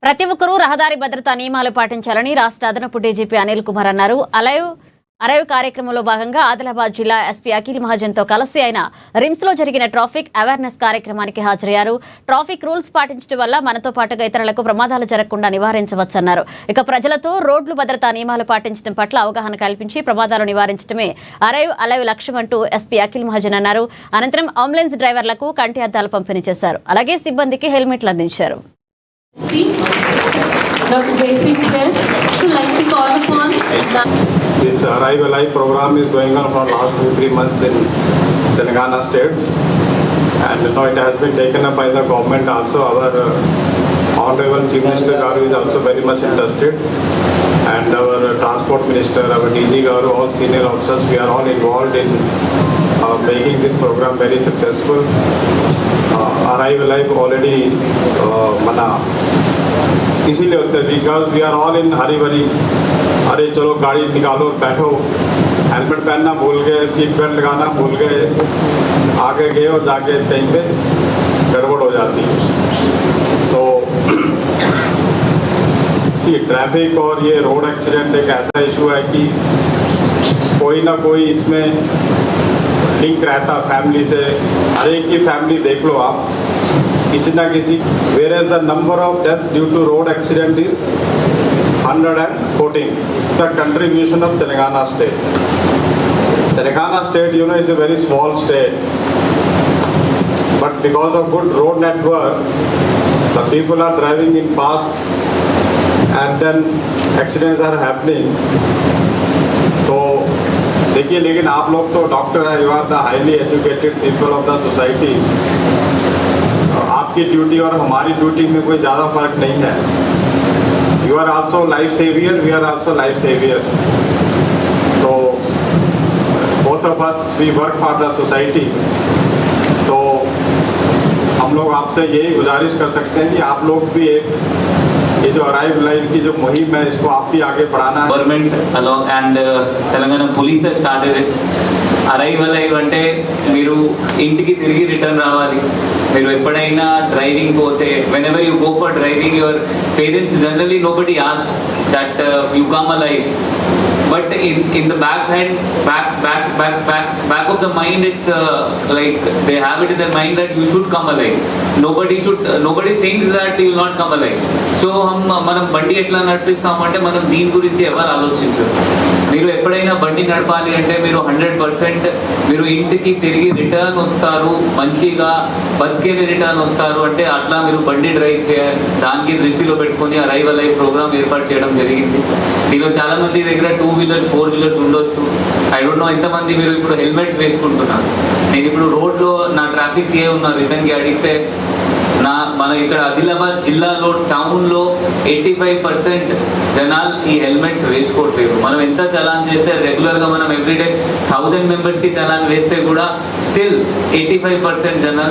ప్రతి ఒక్కరూ రహదారి భద్రతా నియమాలు పాటించాలని రాష్ట్ర అదనపు డీజీపీ అనిల్ కుమార్ అన్నారు. అరైవ్ కార్యక్రమంలో భాగంగా ఆదిలాబాద్ జిల్లా ఎస్పీ అఖిల్ మహాజన్తో కలిసి ఆయన రిమ్స్ లో జరిగిన ట్రాఫిక్ అవేర్నెస్ కార్యక్రమానికి హాజరయ్యారు. ట్రాఫిక్ రూల్స్ పాటించడం వల్ల మనతో పాటుగా ఇతరులకు ప్రమాదాలు జరగకుండా నివారించవచ్చన్నారు. ఇక ప్రజలతో రోడ్లు భద్రతా నియమాలు పాటించడం పట్ల అవగాహన కల్పించి ప్రమాదాలు నివారించడమే అరైవ్ లక్ష్యం అంటూ ఎస్పీ అఖిల్ మహాజన్ అన్నారు. అనంతరం అంబులెన్స్ డ్రైవర్లకు కంటి అద్దాలు పంపిణీ చేశారు. అలాగే సిబ్బందికి హెల్మెట్లు అందించారు. Dr. Jaysingh sir, would like to call upon this Arrive Alive program is going on for last 2-3 months in Telangana states, and now it has been taken up by the government also. Our Honorable Chief Minister Garu is also very much interested, and our Transport Minister, our DG Garu, all senior officers, we are all involved in making this program very successful. Arrive Alive already इसीलिए होते हैं because we are all in hurry burry, अरे चलो गाड़ी निकालो बैठो, helmet पहनना भूल गए, सीट बेल्ट लगाना भूल गए, आगे गए और जाके कहीं पे गड़बड़ हो जाती है. सो ट्रैफिक और ये रोड एक्सीडेंट एक ऐसा इशू है कि कोई ना कोई इसमें लिंक रहता फैमिली से. हर एक की फैमिली देख लो आप, किसी ना किसी, whereas the number of deaths due to road accident is 114. The contribution of Telangana state. Telangana state, you know, is a very small state, but because of good road network, the people are driving in fast, and then accidents are happening. तो देखिए, लेकिन आप लोग तो doctor हैं, you are the highly educated people of the society. आपकी duty और हमारी ड्यूटी में कोई ज़्यादा फर्क नहीं है. You are also life saver, we are also life saver. तो both of us we work for the society. तो हम लोग आपसे यही गुजारिश कर सकते हैं कि आप लोग भी एक ये जो अराइव लाइव की जो मुहिम है, इसको आप भी आगे बढ़ाना है. Government along and Telangana police started it. Arrive alive అంటే మీరు ఇంటికి తిరిగి రిటర్న్ రావాలి. మీరు ఎప్పుడైనా డ్రైవింగ్ పోతే, when ever you go for driving, your parents generally nobody asks that you come alive. But in the back of the mind, it's like they have it in their mind that you should come alive. Nobody thinks that you will not come alive. So మనం బండి ఎట్లా నడిపిస్తామంటే మనం దీని గురించి ఎవరు ఆలోచించరు. మీరు ఎప్పుడైనా బండి నడపాలి అంటే మీరు 100% మీరు ఇంటికి తిరిగి రిటర్న్ వస్తారు, మంచిగా బతికేది రిటర్న్ వస్తారు అంటే అట్లా మీరు బండి డ్రైవ్ చేయాలి. దానికి దృష్టిలో పెట్టుకొని అరైవ్ అలైవ్ ప్రోగ్రామ్ ఏర్పాటు చేయడం జరిగింది. దీనిలో చాలా మంది దగ్గర 2 వీలర్స్ 4 వీలర్స్ ఉండొచ్చు. ఐ డోంట్ నో ఎంతమంది మీరు ఇప్పుడు హెల్మెట్స్ వేసుకుంటున్నారు. నేను ఇప్పుడు రోడ్లో నా ట్రాఫిక్ ఏ ఉన్నారు ఇతనికి అడిగితే మన ఇక్కడ ఆదిలాబాద్ జిల్లాలో టౌన్లో 85% జనాలు ఈ హెల్మెట్స్ వేసుకోవట్లేదు. మనం ఎంత చలాన్ చేస్తే రెగ్యులర్గా మనం ఎవ్రీడే 1000 మెంబర్స్కి చలాన్ వేస్తే కూడా స్టిల్ 85% జనాలు